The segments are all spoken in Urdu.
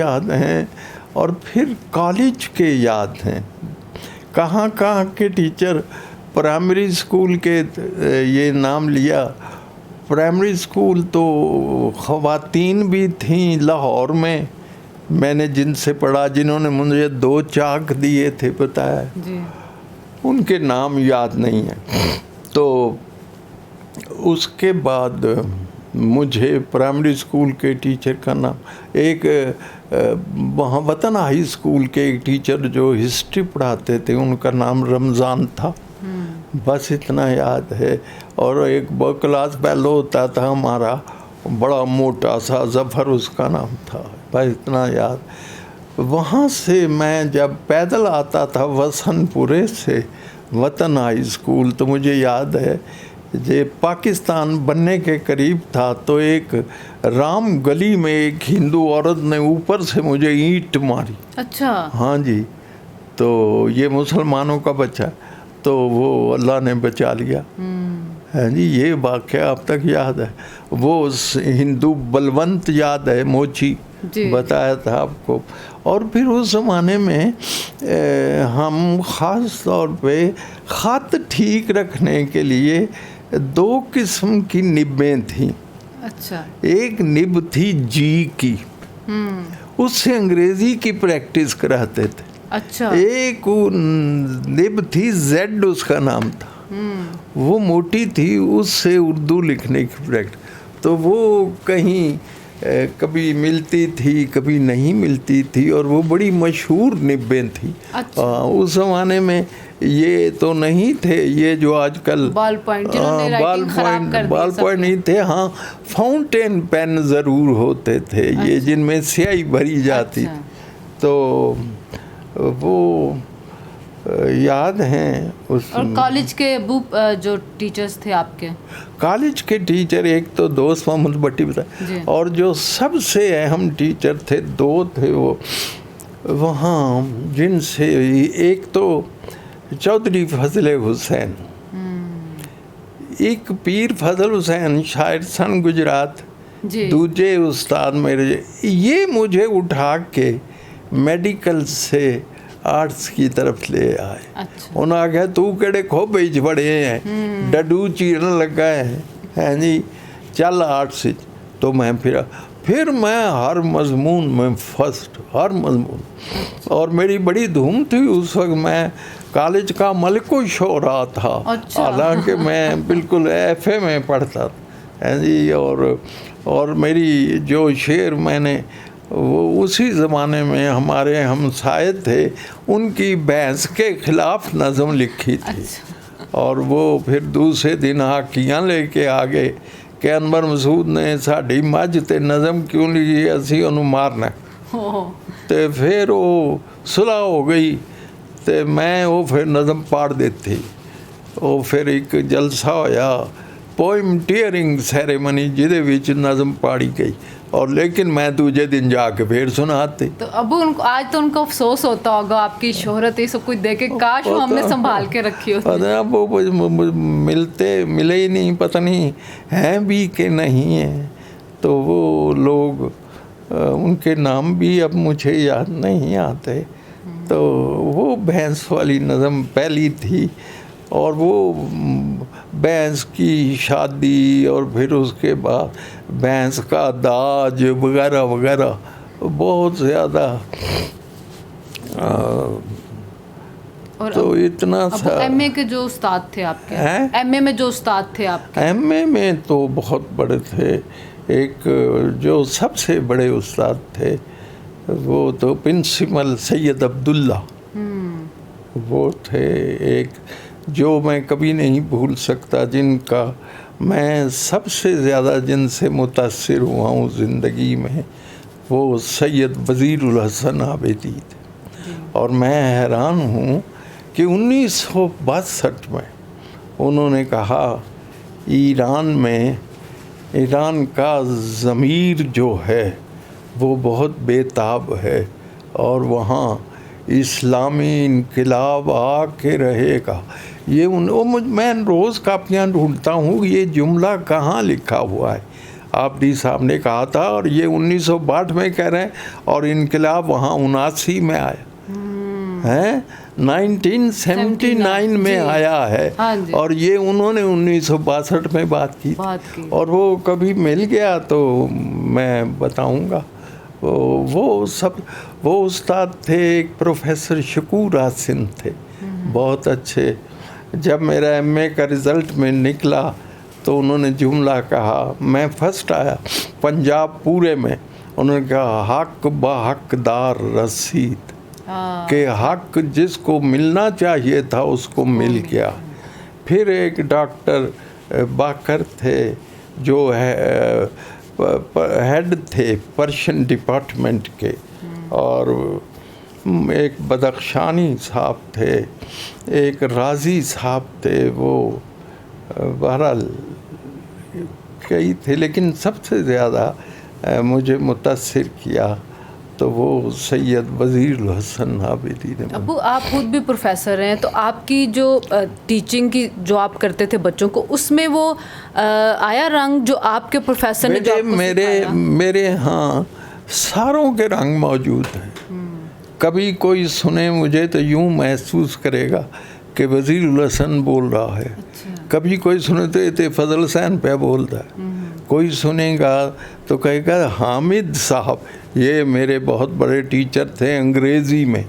یاد ہیں اور پھر کالج کے یاد ہیں. کہاں کہاں کے ٹیچر. پرائمری اسکول کے یہ نام لیا. پرائمری اسکول تو خواتین بھی تھیں لاہور میں نے جن سے پڑھا, جنہوں نے مجھے 2 چاک دیے تھے بتایا, ان کے نام یاد نہیں ہیں. تو اس کے بعد مجھے پرائمری اسکول کے ٹیچر کا نام, ایک وہاں وطن ہائی اسکول کے ایک ٹیچر جو ہسٹری پڑھاتے تھے, ان کا نام رمضان تھا. بس اتنا یاد ہے. اور ایک کلاس فیلو ہوتا تھا ہمارا, بڑا موٹا سا, ظفر اس کا نام تھا. بس اتنا یاد. وہاں سے میں جب پیدل آتا تھا وسن پورے سے وطن ہائی اسکول, تو مجھے یاد ہے یہ پاکستان بننے کے قریب تھا, تو ایک رام گلی میں ایک ہندو عورت نے اوپر سے مجھے اینٹ ماری. اچھا. ہاں جی. تو یہ مسلمانوں کا بچہ, تو وہ اللہ نے بچا لیا. ہاں جی, یہ واقعہ اب تک یاد ہے. وہ ہندو بلونت یاد ہے, موچی بتایا تھا آپ کو. اور پھر اس زمانے میں ہم خاص طور پہ خط ٹھیک رکھنے کے لیے 2 قسم کی نبیں تھیں. اچھا. ایک نب تھی جی کی, اس سے انگریزی کی پریکٹس کراتے تھے. اچھا. ایک نب تھی زیڈ, اس کا نام تھا, وہ موٹی تھی, اس سے اردو لکھنے کی پریکٹس. تو وہ کہیں کبھی ملتی تھی کبھی نہیں ملتی تھی, اور وہ بڑی مشہور نبیں تھیں. اس زمانے میں یہ تو نہیں تھے یہ جو آج کل بال پوائنٹ نہیں تھے. ہاں, فاؤنٹین پین ضرور ہوتے تھے یہ, جن میں سیاہی بھری جاتی تھی. تو وہ یاد ہیں. اور کالج کے جو ٹیچرز تھے آپ کے؟ کالج کے ٹیچر ایک تو دوست محمد بٹی بتائے, اور جو سب سے اہم ٹیچر تھے 2 تھے وہ وہاں, جن سے ایک تو چودھری فضل حسین, ایک پیر فضل حسین شاعر سن گجرات, دوجے استاد میرے, یہ مجھے اٹھا کے میڈیکل سے آرٹس کی طرف لے آئے. انہوں نے کہا تو کہڑے کھوبے چ بڑے ہیں, ڈڈو چیرن لگا ہے جی, چل آرٹس. تو میں پھر میں ہر مضمون میں فرسٹ, ہر مضمون. اور میری بڑی دھوم تھی اس وقت, میں کالج کا ملک و شعراء تھا, حالانکہ میں بالکل ایف اے میں پڑھتا تھا جی. اور میری جو شعر میں نے وہ اسی زمانے میں ہمارے ہمسائے تھے, ان کی بحث کے خلاف نظم لکھی تھی. اور وہ پھر دوسرے دن ہاکیاں لے کے آگے کہ انور مسعود نے ساڑی مجھ تے نظم کیوں لکھی, اسی انہوں مارنا. تے پھر وہ صلح ہو گئی, تے میں وہ پھر نظم پاڑ دیتی. وہ پھر ایک جلسہ ہویا, پوئم ٹیئرنگ سیریمنی, جہدے وچ نظم پاڑی گئی, اور لیکن میں دوسرے دن جا کے پھر سناتی. تو ابو آج تو ان کو افسوس ہوتا ہوگا آپ کی شہرت یہ سب کچھ دیکھ کے, کاش وہ ہم نے سنبھال کے رکھی ہوتی. اب وہ ملے ہی نہیں, پتہ نہیں ہیں بھی کہ نہیں ہیں. تو وہ لوگ, ان کے نام بھی اب مجھے یاد نہیں آتے. تو وہ بھینس والی نظم پہلی تھی, اور وہ بھینس کی شادی, اور پھر اس کے بعد بھینس کا داج وغیرہ وغیرہ بہت زیادہ. تو اتنا سا. ایم اے کے جو استاد تھے آپ کے, ایم اے میں جو استاد تھے آپ کے؟ ایم اے میں تو بہت بڑے تھے. ایک جو سب سے بڑے استاد تھے وہ تو پرنسپل سید عبداللہ, وہ تھے ایک جو میں کبھی نہیں بھول سکتا, جن کا میں سب سے زیادہ جن سے متاثر ہوا ہوں زندگی میں, وہ سید وزیر الحسن عابدی تھے. اور میں حیران ہوں کہ 1962 میں انہوں نے کہا ایران کا ضمیر جو ہے وہ بہت بے تاب ہے, اور وہاں اسلامی انقلاب آ کے رہے گا. یہ میں روز کاپیاں ڈھونڈتا ہوں یہ جملہ کہاں لکھا ہوا ہے. آپ ڈی صاحب نے کہا تھا, اور یہ 1962 میں کہہ رہے ہیں, اور انقلاب وہاں 79 میں آیا ہے, 1979 میں آیا ہے, اور یہ انہوں نے 1962 میں بات کی, اور وہ کبھی مل گیا تو میں بتاؤں گا. وہ استاد تھے, ایک پروفیسر شکور حسن تھے, بہت اچھے. جب میرا ایم اے کا رزلٹ میں نکلا تو انہوں نے جملہ کہا, میں فرسٹ آیا پنجاب پورے میں, انہوں نے کہا حق بحقدار رسید, کہ حق جس کو ملنا چاہیے تھا اس کو مل گیا. پھر ایک ڈاکٹر باکر تھے جو ہیڈ تھے پرشین ڈپارٹمنٹ کے, اور ایک بدخشانی صاحب تھے, ایک راضی صاحب تھے, وہ بہرحال کئی تھے, لیکن سب سے زیادہ مجھے متاثر کیا تو وہ سید وزیر الحسن عابدی نے. ابو آپ خود بھی پروفیسر ہیں, تو آپ کی جو ٹیچنگ کی جو آپ کرتے تھے بچوں کو, اس میں وہ آیا رنگ جو آپ کے پروفیسر نے جو آپ کو سکھایا؟ میرے ہاں ساروں کے رنگ موجود ہیں. کبھی کوئی سنے مجھے تو یوں محسوس کرے گا کہ وزیر الحسن بول رہا ہے, کبھی کوئی سنے تو فضل حسین پہ بولتا ہے, کوئی سنے گا تو کہے گا حامد صاحب, یہ میرے بہت بڑے ٹیچر تھے انگریزی میں.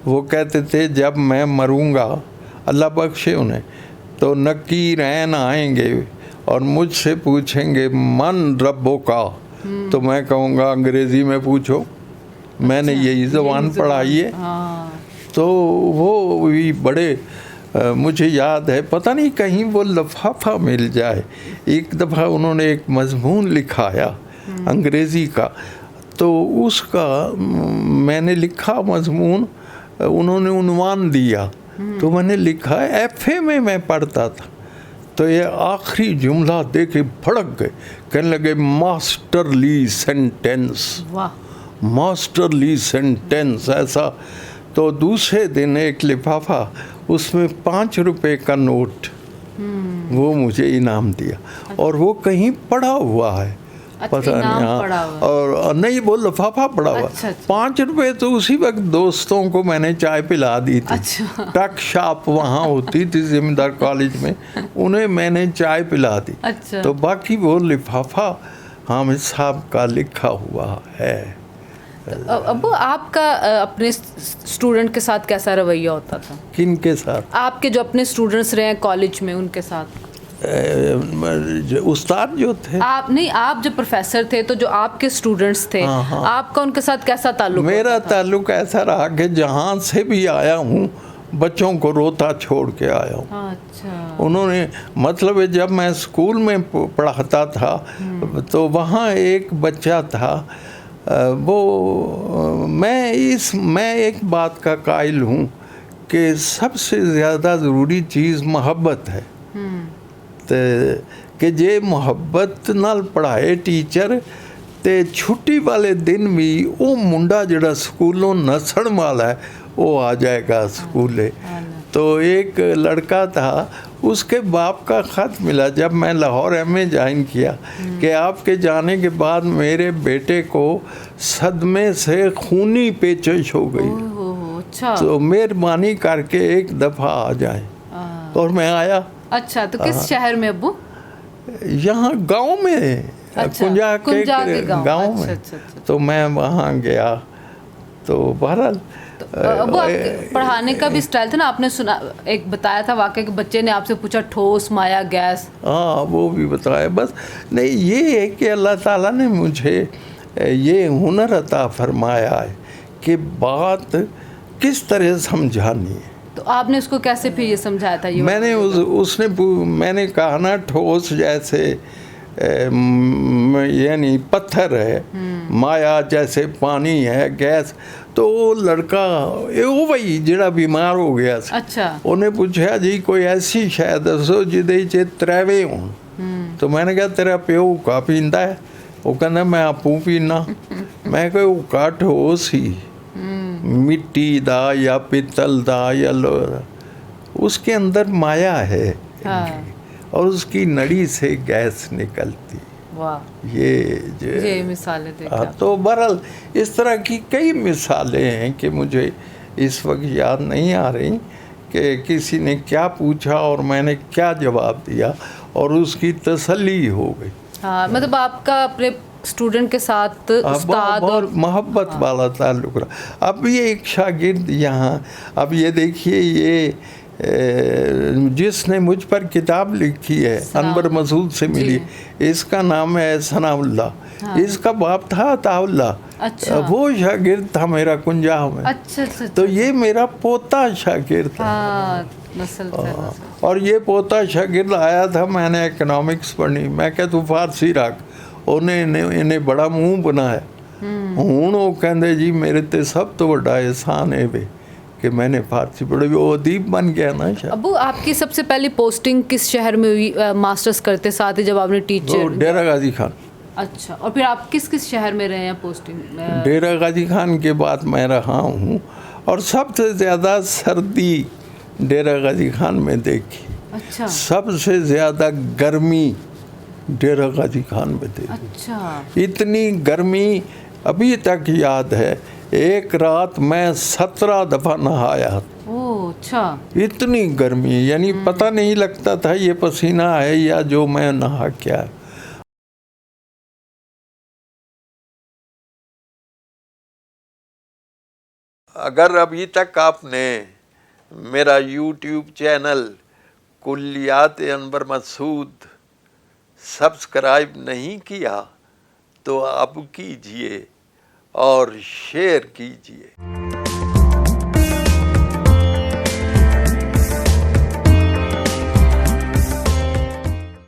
وہ کہتے تھے جب میں مروں گا, اللہ بخشے انہیں, تو نکیرین آئیں گے اور مجھ سے پوچھیں گے من ربو کا, تو میں کہوں گا انگریزی میں پوچھو, میں نے یہی زبان پڑھائی ہے. تو وہ بھی بڑے, مجھے یاد ہے, پتہ نہیں کہیں وہ لفافہ مل جائے, ایک دفعہ انہوں نے ایک مضمون لکھایا انگریزی کا, تو اس کا میں نے لکھا مضمون, انہوں نے عنوان دیا, تو میں نے لکھا ایف اے میں پڑھتا تھا, تو یہ آخری جملہ دے کے بھڑک گئے, کہنے لگے ماسٹرلی سینٹینس, ماسٹرلی سینٹینس ایسا. تو دوسرے دن ایک لفافہ, اس میں 5 روپے کا نوٹ, وہ مجھے انعام دیا, اور وہ کہیں پڑا ہوا ہے, پتہ نہیں, اور نہیں وہ لفافہ پڑا ہوا. 5 روپے تو اسی وقت دوستوں کو میں نے چائے پلا دی تھی, ٹک شاپ وہاں ہوتی تھی زمیندار کالج میں, انہیں میں نے چائے پلا دی. تو باقی وہ لفافہ حامد صاحب کا لکھا ہوا ہے. ابو آپ کا اپنے اسٹوڈنٹ کے ساتھ کیسا رویہ ہوتا تھا؟ کن کے ساتھ؟ آپ کے جو اپنے اسٹوڈنٹس رہے ہیں کالج میں, ان کے ساتھ. استاد جو تھے, آپ نہیں, آپ جو پروفیسر تھے تو جو آپ کے اسٹوڈنٹس تھے, آپ کا ان کے ساتھ کیسا تعلق؟ میرا تعلق ایسا رہا کہ جہاں سے بھی آیا ہوں بچوں کو روتا چھوڑ کے آیا ہوں. انہوں نے, مطلب جب میں اسکول میں پڑھاتا تھا تو وہاں ایک بچہ تھا, وہ میں ایک بات کا قائل ہوں کہ سب سے زیادہ ضروری چیز محبت ہے, کہ جے محبت نال پڑھائے ٹیچر تے چھٹی والے دن بھی وہ منڈا جڑا سکولوں نسن والا ہے وہ آ جائے گا سکولے. تو ایک لڑکا تھا, اس کے باپ کا خط ملا جب میں لاہور ایم اے جوائن کیا, کہ آپ کے جانے کے بعد میرے بیٹے کو صدمے سے خونی پیچش ہو گئی, تو مہربانی کر کے ایک دفعہ آ جائیں. اور میں آیا. اچھا, تو کس شہر میں ابو؟ یہاں گاؤں میں, کنجا کے گاؤں میں. تو میں وہاں گیا. تو بہرحال ابو پڑھانے کا بھی اسٹائل تھا نا, آپ نے سنا ایک بتایا تھا واقعہ کہ بچے نے آپ سے پوچھا ٹھوس مایا گیس. ہاں وہ بھی بتایا. بس نہیں, یہ ہے کہ اللہ تعالیٰ نے مجھے یہ ہنر عطا فرمایا ہے کہ بات کس طرح سمجھانی ہے. تو آپ نے اس کو کیسے پھر یہ سمجھایا تھا؟ میں نے کہا نا ٹھوس جیسے یعنی پتھر ہے, مایا جیسے پانی ہے, گیس. تو وہ لڑکا وہ بھائی جڑا بیمار ہو گیا سی, انہیں پوچھا جی کوئی ایسی شے دسو جدے چ تریوے ہون. تو میں نے کہا تیرا پیو کا پیندا ہے؟ وہ کہنا میں آپوں پینا. میں کہ وہ کا ٹھوس ہی, مٹی دا یا پتل دا یا لوہا, اس کے اندر مایا ہے, اور اس کی نڑی سے گیس نکلتی. یہ مثالیں دیکھیں. تو بہرحال اس طرح کی کئی مثالیں ہیں کہ مجھے اس وقت یاد نہیں آ رہی کہ کسی نے کیا پوچھا اور میں نے کیا جواب دیا اور اس کی تسلی ہو گئی. ہاں مطلب آپ کا اپنے اسٹوڈنٹ کے ساتھ استاد اور محبت والا تعلق رہا. اب بھی ایک شاگرد یہاں، اب یہ دیکھیے، یہ جس نے مجھ پر کتاب لکھی ہے انور مسعود سے ملی، اس کا نام ہے ثناء اللہ. اس کا باپ تھا عطا اللہ، وہ شاگرد تھا میرا کنجاہ میں. تو یہ میرا پوتا شاگرد تھا. اور یہ پوتا شاگرد آیا تھا، میں نے اکنامکس پڑھنی، میں کہ تو فارسی رکھ. انہیں بڑا منہ بنایا. ہوں وہ کہندے جی میرے تے سب تو بڑا احسان ہے وے کہ میں نے فارسی پڑھی. وہ ادیب بن گیا نا. ابو آپ کی سب سے پہلی پوسٹنگ کس شہر میں ہوئی ماسٹرز کرتے ساتھ ہی جب آپ نے ٹیچر؟ ڈیرہ غازی خان. اچھا. اور پھر آپ کس شہر میں رہے ہیں پوسٹنگ؟ ڈیرہ غازی خان کے بعد میں رہا ہوں، اور سب سے زیادہ سردی ڈیرہ غازی خان میں دیکھی. اچھا. سب سے زیادہ گرمی ڈیرہ غازی خان میں دیکھی. اچھا. اتنی گرمی ابھی تک یاد ہے. ایک رات میں 17 دفعہ نہایا. اچھا. اتنی گرمی، یعنی پتہ نہیں لگتا تھا یہ پسینہ ہے یا جو میں نہا کیا. اگر ابھی تک آپ نے میرا یوٹیوب چینل کلیات انور مسعود سبسکرائب نہیں کیا تو اب کیجئے اور شیئر کیجئے.